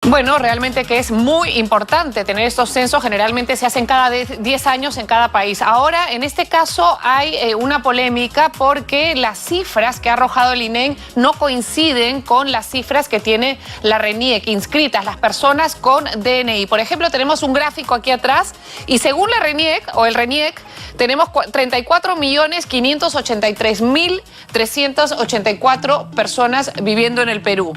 Bueno, realmente que es muy importante tener estos censos. Generalmente se hacen cada 10 años en cada país. Ahora, en este caso, hay una polémica porque las cifras que ha arrojado el INEM no coinciden con las cifras que tiene la RENIEC inscritas, las personas con DNI. Por ejemplo, tenemos un gráfico aquí atrás y según la RENIEC o el RENIEC, tenemos 34.583.384 personas viviendo en el Perú.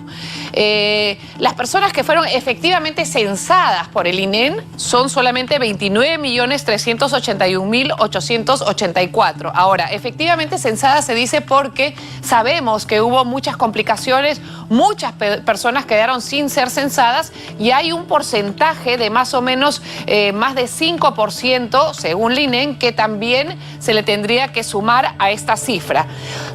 Las personas que fueron efectivamente censadas por el INEM son solamente 29.381.884. Ahora, efectivamente censadas se dice porque sabemos que hubo muchas complicaciones, muchas personas quedaron sin ser censadas y hay un porcentaje de más o menos más de 5%, según el INEM, que también se le tendría que sumar a esta cifra.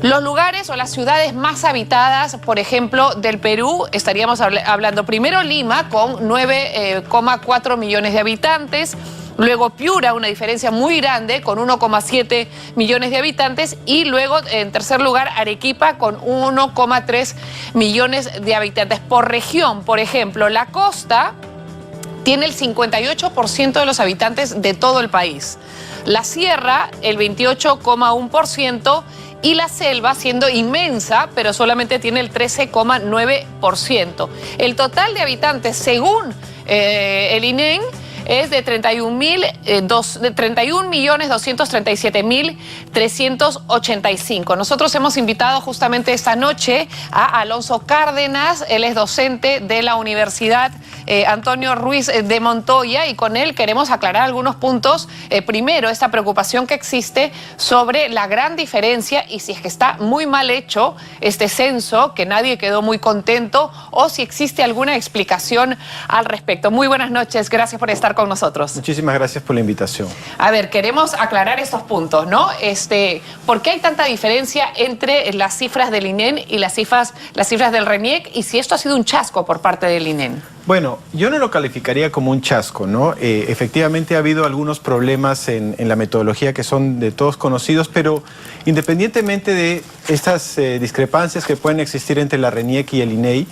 Los lugares o las ciudades más habitadas, por ejemplo, del Perú, estaríamos hablando primero Lima con 9,4 millones de habitantes, luego Piura, una diferencia muy grande con 1,7 millones de habitantes y luego en tercer lugar Arequipa con 1,3 millones de habitantes. Por región, por ejemplo, la costa tiene el 58% de los habitantes de todo el país, la sierra el 28,1% y la selva, siendo inmensa, pero solamente tiene el 13,9%. El total de habitantes, según el INEM, es de 31.237.385. Nosotros hemos invitado justamente esta noche a Alonso Cárdenas, él es docente de la Universidad Antonio Ruiz de Montoya y con él queremos aclarar algunos puntos. Primero, esta preocupación que existe sobre la gran diferencia y si es que está muy mal hecho este censo, que nadie quedó muy contento, o si existe alguna explicación al respecto. Muy buenas noches, gracias por estar con nosotros. Muchísimas gracias por la invitación. A ver, queremos aclarar estos puntos, ¿no? ¿Por qué hay tanta diferencia entre las cifras del INEM y las cifras del RENIEC y si esto ha sido un chasco por parte del INEM? Bueno, yo no lo calificaría como un chasco, ¿no? Efectivamente ha habido algunos problemas en la metodología que son de todos conocidos, pero independientemente de estas discrepancias que pueden existir entre la RENIEC y el INEI,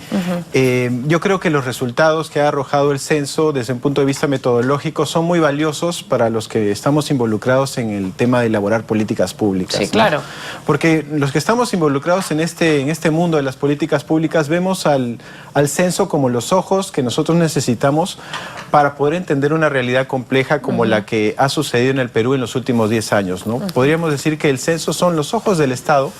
yo creo que los resultados que ha arrojado el censo desde un punto de vista metodológico son muy valiosos para los que estamos involucrados en el tema de elaborar políticas públicas. Sí, claro. ¿No? Porque los que estamos involucrados en este mundo de las políticas públicas vemos al censo como los ojos que nosotros necesitamos para poder entender una realidad compleja como la que ha sucedido en el Perú en los últimos 10 años, ¿no? Podríamos decir que el censo son los ojos del Estado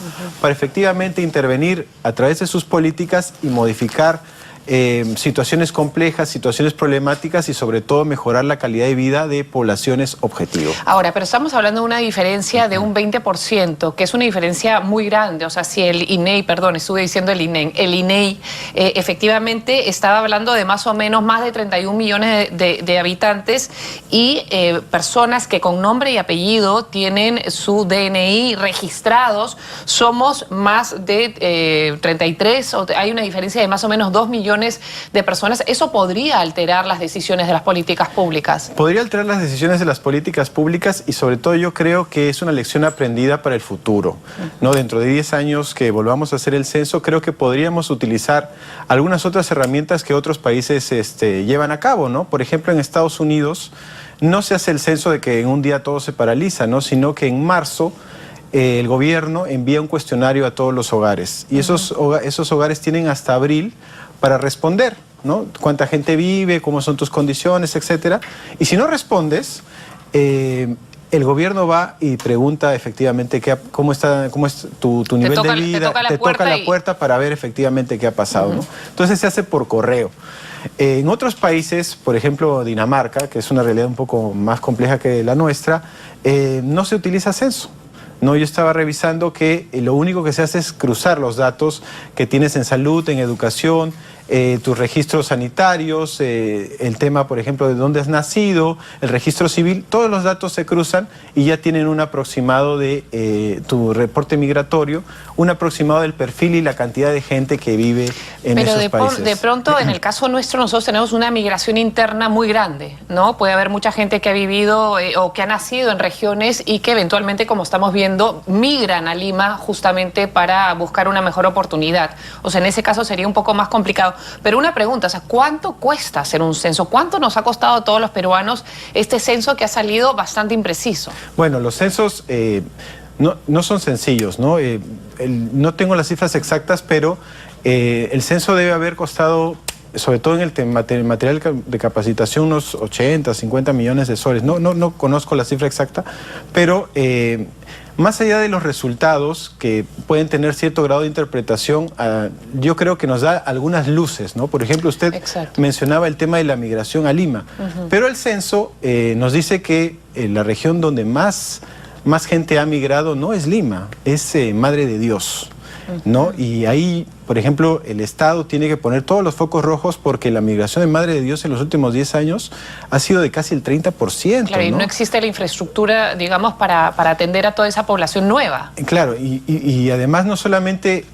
para efectivamente intervenir a través de sus políticas y modificar situaciones complejas, situaciones problemáticas y sobre todo mejorar la calidad de vida de poblaciones objetivo. Ahora, pero estamos hablando de una diferencia de un 20%, que es una diferencia muy grande. O sea, si el INEI, perdón, estuve diciendo el INEI efectivamente estaba hablando de más o menos más de 31 millones de habitantes y personas que con nombre y apellido tienen su DNI registrados, somos más de 33, o hay una diferencia de más o menos 2 millones de personas. ¿Eso podría alterar las decisiones de las políticas públicas? Podría alterar las decisiones de las políticas públicas y sobre todo yo creo que es una lección aprendida para el futuro, ¿no? Dentro de 10 años que volvamos a hacer el censo, creo que podríamos utilizar algunas otras herramientas que otros países llevan a cabo, ¿no? Por ejemplo, en Estados Unidos no se hace el censo de que en un día todo se paraliza, ¿no? Sino que en marzo el gobierno envía un cuestionario a todos los hogares y esos hogares tienen hasta abril para responder, ¿no? Cuánta gente vive, cómo son tus condiciones, etcétera. Y si no respondes, el gobierno va y pregunta efectivamente cómo es tu nivel de vida, te toca la puerta para ver efectivamente qué ha pasado, ¿no? Entonces se hace por correo. En otros países, por ejemplo Dinamarca, que es una realidad un poco más compleja que la nuestra, no se utiliza censo. No, yo estaba revisando que lo único que se hace es cruzar los datos que tienes en salud, en educación, tus registros sanitarios, el tema, por ejemplo, de dónde has nacido, el registro civil, todos los datos se cruzan y ya tienen un aproximado de tu reporte migratorio, un aproximado del perfil y la cantidad de gente que vive en esos países. Pero de pronto, en el caso nuestro, nosotros tenemos una migración interna muy grande, ¿no? Puede haber mucha gente que ha vivido o que ha nacido en regiones y que eventualmente, como estamos viendo, migran a Lima justamente para buscar una mejor oportunidad. O sea, en ese caso sería un poco más complicado. Pero una pregunta, o sea, ¿cuánto cuesta hacer un censo? ¿Cuánto nos ha costado a todos los peruanos este censo que ha salido bastante impreciso? Bueno, los censos no son sencillos, ¿no? No tengo las cifras exactas, pero el censo debe haber costado, sobre todo en el material de capacitación, unos 80, 50 millones de soles. No conozco la cifra exacta, pero más allá de los resultados que pueden tener cierto grado de interpretación, yo creo que nos da algunas luces, ¿no? Por ejemplo, usted mencionaba el tema de la migración a Lima, pero el censo nos dice que la región donde más gente ha migrado no es Lima, es Madre de Dios, ¿no? Y ahí, por ejemplo, el Estado tiene que poner todos los focos rojos porque la migración de Madre de Dios en los últimos 10 años ha sido de casi el 30%. Claro, y no existe la infraestructura, digamos, para atender a toda esa población nueva. Claro, y además no solamente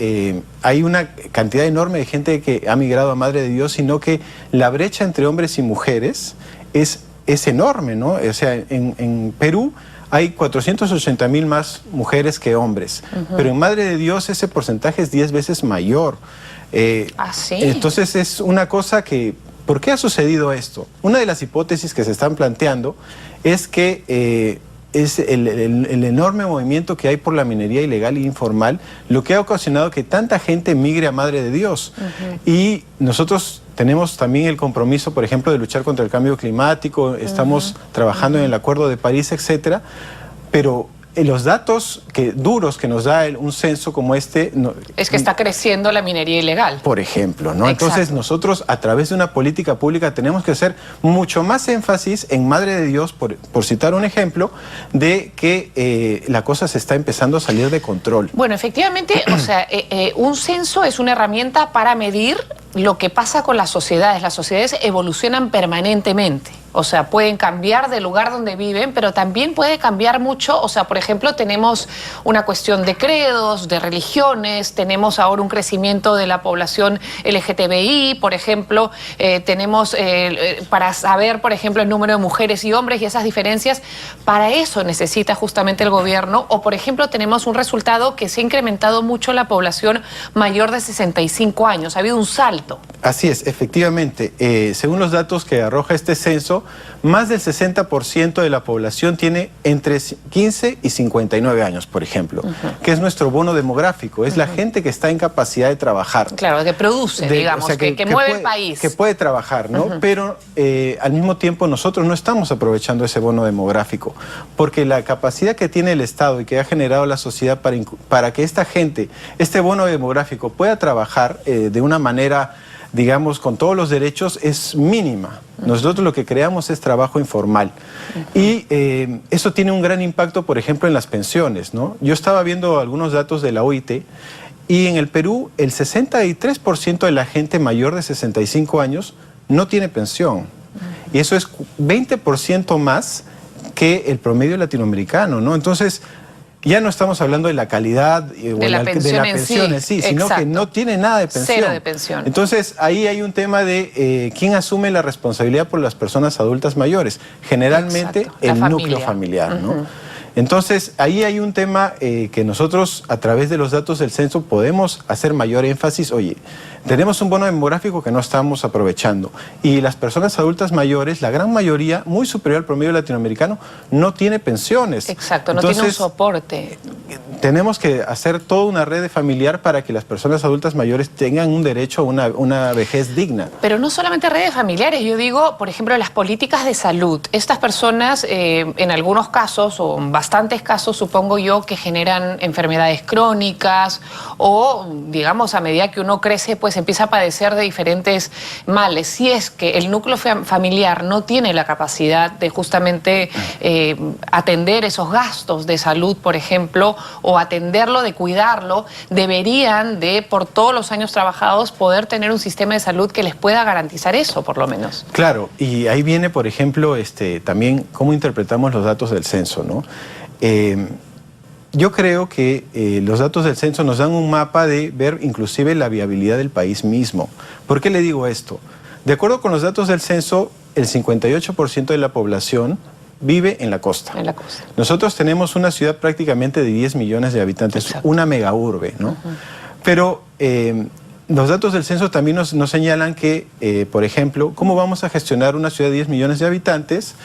hay una cantidad enorme de gente que ha migrado a Madre de Dios, sino que la brecha entre hombres y mujeres es enorme, ¿no? O sea, en Perú hay 480.000 más mujeres que hombres, pero en Madre de Dios ese porcentaje es 10 veces mayor. ¿Sí? Entonces es una cosa que, ¿por qué ha sucedido esto? Una de las hipótesis que se están planteando es que es el enorme movimiento que hay por la minería ilegal e informal, lo que ha ocasionado que tanta gente migre a Madre de Dios. Y nosotros tenemos también el compromiso, por ejemplo, de luchar contra el cambio climático, estamos trabajando en el Acuerdo de París, etcétera, pero los datos duros que nos da un censo como este... es que está creciendo la minería ilegal. Por ejemplo, ¿no? Exacto. Entonces nosotros a través de una política pública tenemos que hacer mucho más énfasis en Madre de Dios, por citar un ejemplo, de que la cosa se está empezando a salir de control. Bueno, efectivamente, o sea, un censo es una herramienta para medir lo que pasa con las sociedades. Las sociedades evolucionan permanentemente. O sea, pueden cambiar del lugar donde viven, pero también puede cambiar mucho. O sea, por ejemplo, tenemos una cuestión de credos, de religiones, tenemos ahora un crecimiento de la población LGTBI, por ejemplo, tenemos para saber, por ejemplo, el número de mujeres y hombres y esas diferencias. Para eso necesita justamente el gobierno. O, por ejemplo, tenemos un resultado que se ha incrementado mucho la población mayor de 65 años. Ha habido un salto. Así es, efectivamente. Según los datos que arroja este censo, más del 60% de la población tiene entre 15 y 59 años, por ejemplo, que es nuestro bono demográfico, es la gente que está en capacidad de trabajar. Claro, que produce, digamos, o sea, que mueve el país. Que puede trabajar, ¿no? Pero al mismo tiempo nosotros no estamos aprovechando ese bono demográfico, porque la capacidad que tiene el Estado y que ha generado la sociedad para que esta gente, este bono demográfico pueda trabajar de una manera, digamos, con todos los derechos, es mínima. Nosotros lo que creamos es trabajo informal. Y eso tiene un gran impacto, por ejemplo, en las pensiones, ¿no? Yo estaba viendo algunos datos de la OIT y en el Perú el 63% de la gente mayor de 65 años no tiene pensión. Y eso es 20% más que el promedio latinoamericano, ¿no? Entonces, ya no estamos hablando de la calidad de la pensión en sí, sino que no tiene nada de pensión. Cero de pensión. Entonces, ahí hay un tema de quién asume la responsabilidad por las personas adultas mayores. Generalmente, el núcleo familiar, ¿no? Entonces, ahí hay un tema que nosotros, a través de los datos del censo, podemos hacer mayor énfasis. Oye, tenemos un bono demográfico que no estamos aprovechando. Y las personas adultas mayores, la gran mayoría, muy superior al promedio latinoamericano, no tiene pensiones. Exacto, no tiene un soporte. Tenemos que hacer toda una red familiar para que las personas adultas mayores tengan un derecho a una vejez digna. Pero no solamente redes familiares, yo digo, por ejemplo, las políticas de salud. Estas personas, en algunos casos, o en bastantes casos, supongo yo, que generan enfermedades crónicas o, digamos, a medida que uno crece, pues empieza a padecer de diferentes males. Si es que el núcleo familiar no tiene la capacidad de justamente atender esos gastos de salud, por ejemplo, o atenderlo, de cuidarlo, deberían de, por todos los años trabajados, poder tener un sistema de salud que les pueda garantizar eso, por lo menos. Claro, y ahí viene, por ejemplo, también cómo interpretamos los datos del censo, ¿no? Yo creo que los datos del censo nos dan un mapa de ver inclusive la viabilidad del país mismo. ¿Por qué le digo esto? De acuerdo con los datos del censo, el 58% de la población vive en la costa. En la costa. Nosotros tenemos una ciudad prácticamente de 10 millones de habitantes, una megaurbe, ¿no? Pero los datos del censo también nos señalan que, por ejemplo, ¿cómo vamos a gestionar una ciudad de 10 millones de habitantes,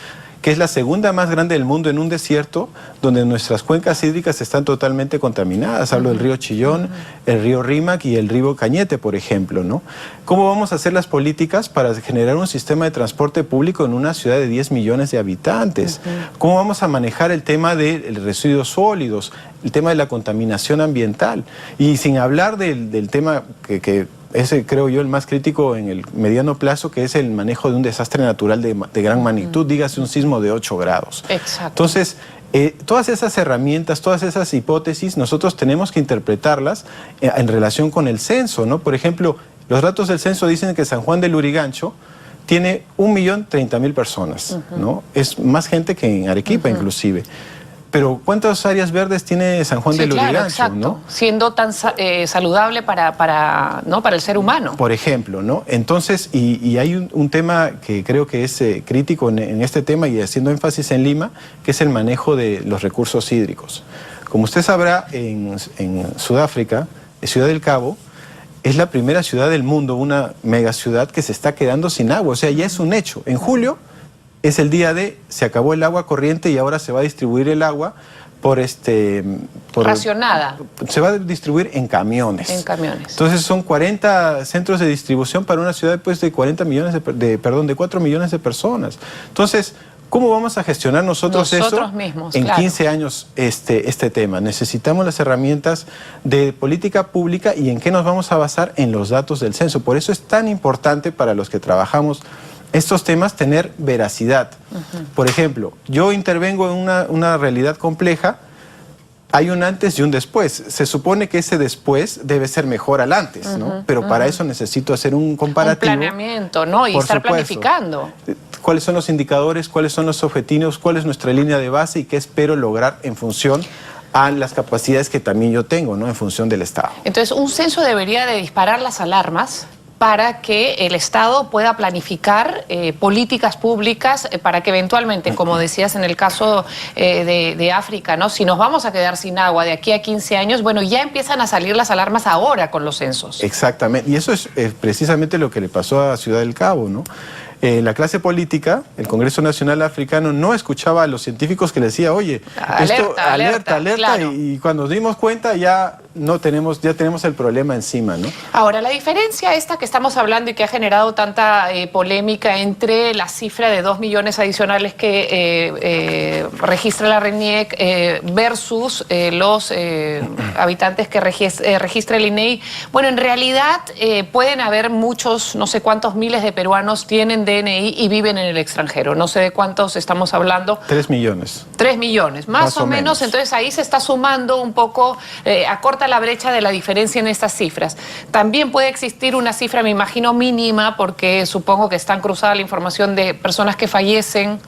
que es la segunda más grande del mundo en un desierto, donde nuestras cuencas hídricas están totalmente contaminadas? Hablo del río Chillón, el río Rímac y el río Cañete, por ejemplo, ¿no? ¿Cómo vamos a hacer las políticas para generar un sistema de transporte público en una ciudad de 10 millones de habitantes? ¿Cómo vamos a manejar el tema de residuos sólidos, el tema de la contaminación ambiental? Y sin hablar del tema que ese creo yo el más crítico en el mediano plazo, que es el manejo de un desastre natural de gran magnitud, dígase un sismo de 8 grados. Exacto. Entonces, todas esas herramientas, todas esas hipótesis, nosotros tenemos que interpretarlas en relación con el censo, ¿no? Por ejemplo, los datos del censo dicen que San Juan del Lurigancho tiene 1.030.000 personas, ¿no? Es más gente que en Arequipa, inclusive. Pero ¿cuántas áreas verdes tiene San Juan del Lurigancho? Exacto, ¿no? Siendo tan saludable para el ser humano. Por ejemplo, ¿no? Entonces, y hay un tema que creo que es crítico en este tema, y haciendo énfasis en Lima, que es el manejo de los recursos hídricos. Como usted sabrá, en Sudáfrica, Ciudad del Cabo es la primera ciudad del mundo, una megaciudad que se está quedando sin agua. O sea, ya es un hecho. En julio es el día se acabó el agua corriente y ahora se va a distribuir el agua racionada. Se va a distribuir en camiones. En camiones. Entonces son 40 centros de distribución para una ciudad pues, de 4 millones de personas. Entonces, ¿cómo vamos a gestionar nosotros eso mismos, en claro. 15 años este tema? Necesitamos las herramientas de política pública. ¿Y en qué nos vamos a basar? En los datos del censo. Por eso es tan importante para los que trabajamos estos temas tener veracidad. Por ejemplo, yo intervengo en una realidad compleja, hay un antes y un después. Se supone que ese después debe ser mejor al antes, ¿no? Pero para eso necesito hacer un comparativo. Un planeamiento, ¿no? Y estar planificando. ¿Cuáles son los indicadores? ¿Cuáles son los objetivos? ¿Cuál es nuestra línea de base? ¿Y qué espero lograr en función a las capacidades que también yo tengo, ¿no? En función del Estado. Entonces, un censo debería de disparar las alarmas para que el Estado pueda planificar políticas públicas para que eventualmente, como decías en el caso de África, ¿no? Si nos vamos a quedar sin agua de aquí a 15 años, bueno, ya empiezan a salir las alarmas ahora con los censos. Exactamente, y eso es precisamente lo que le pasó a Ciudad del Cabo, ¿no? La clase política, el Congreso Nacional Africano, no escuchaba a los científicos que le decía, oye, alerta, claro. y cuando nos dimos cuenta ya tenemos el problema encima, ¿no? Ahora, la diferencia esta que estamos hablando y que ha generado tanta polémica entre la cifra de 2 millones adicionales que registra la RENIEC versus los habitantes que registra el INEI, bueno, en realidad pueden haber muchos, no sé cuántos miles de peruanos tienen DNI y viven en el extranjero. No sé de cuántos estamos hablando. 3 millones. 3 millones, más o menos. Entonces ahí se está sumando un poco, acorta la brecha de la diferencia en estas cifras. También puede existir una cifra, me imagino, mínima, porque supongo que están cruzadas la información de personas que fallecen,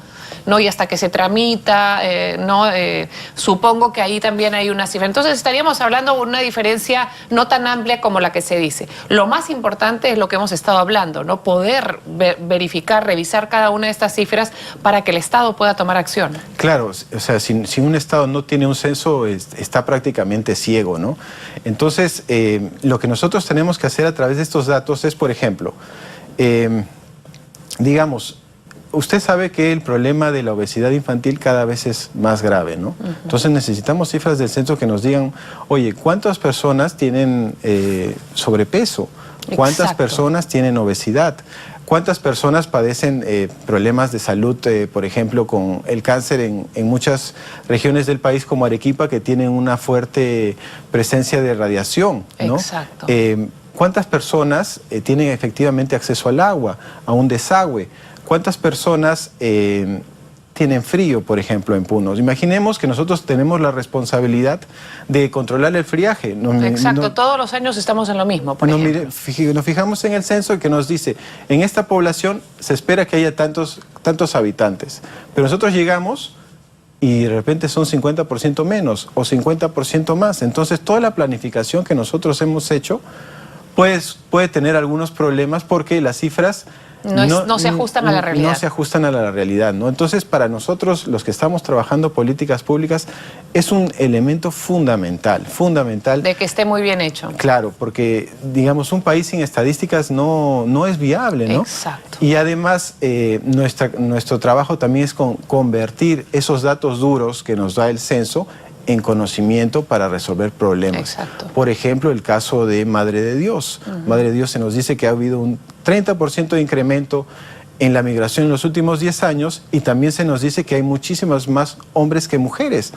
¿no? Y hasta que se tramita, ¿no? Supongo que ahí también hay una cifra. Entonces estaríamos hablando de una diferencia no tan amplia como la que se dice. Lo más importante es lo que hemos estado hablando, ¿no? Poder verificar, revisar cada una de estas cifras para que el Estado pueda tomar acción. Claro, o sea, si un Estado no tiene un censo, está prácticamente ciego, ¿no? Entonces, lo que nosotros tenemos que hacer a través de estos datos es, por ejemplo, digamos, usted sabe que el problema de la obesidad infantil cada vez es más grave, ¿no? Entonces necesitamos cifras del censo que nos digan, oye, ¿cuántas personas tienen sobrepeso? ¿Cuántas personas tienen obesidad? ¿Cuántas personas padecen problemas de salud, por ejemplo, con el cáncer en muchas regiones del país como Arequipa, que tienen una fuerte presencia de radiación, ¿no? Exacto. ¿Cuántas personas tienen efectivamente acceso al agua, a un desagüe? ¿Cuántas personas tienen frío, por ejemplo, en Puno? Imaginemos que nosotros tenemos la responsabilidad de controlar el friaje. Exacto, todos los años estamos en lo mismo, por ejemplo. Nos fijamos en el censo que nos dice, en esta población se espera que haya tantos habitantes, pero nosotros llegamos y de repente son 50% menos o 50% más. Entonces, toda la planificación que nosotros hemos hecho puede tener algunos problemas porque las cifras No se ajustan a la realidad. No se ajustan a la realidad, ¿no? Entonces, para nosotros, los que estamos trabajando políticas públicas, es un elemento fundamental. De que esté muy bien hecho. Claro, porque, digamos, un país sin estadísticas no es viable, ¿no? Exacto. Y además, nuestro trabajo también es convertir esos datos duros que nos da el censo en conocimiento para resolver problemas. Exacto. Por ejemplo, el caso de Madre de Dios. Madre de Dios se nos dice que ha habido un 30% de incremento en la migración en los últimos 10 años y también se nos dice que hay muchísimos más hombres que mujeres.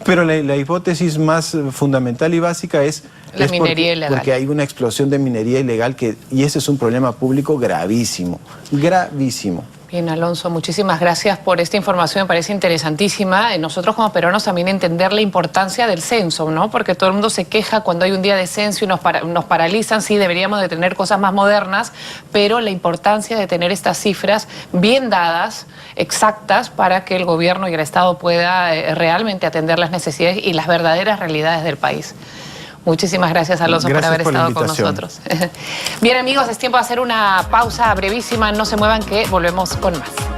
Pero la hipótesis más fundamental y básica es la minería ilegal. Porque hay una explosión de minería ilegal y ese es un problema público gravísimo, gravísimo. Bien, Alonso, muchísimas gracias por esta información, me parece interesantísima. Nosotros como peruanos también entender la importancia del censo, ¿no? Porque todo el mundo se queja cuando hay un día de censo y nos paralizan. Sí, deberíamos de tener cosas más modernas, pero la importancia de tener estas cifras bien dadas, exactas, para que el gobierno y el Estado pueda realmente atender las necesidades y las verdaderas realidades del país. Muchísimas gracias, Alonso, por haber estado con nosotros. Bien, amigos, es tiempo de hacer una pausa brevísima. No se muevan, que volvemos con más.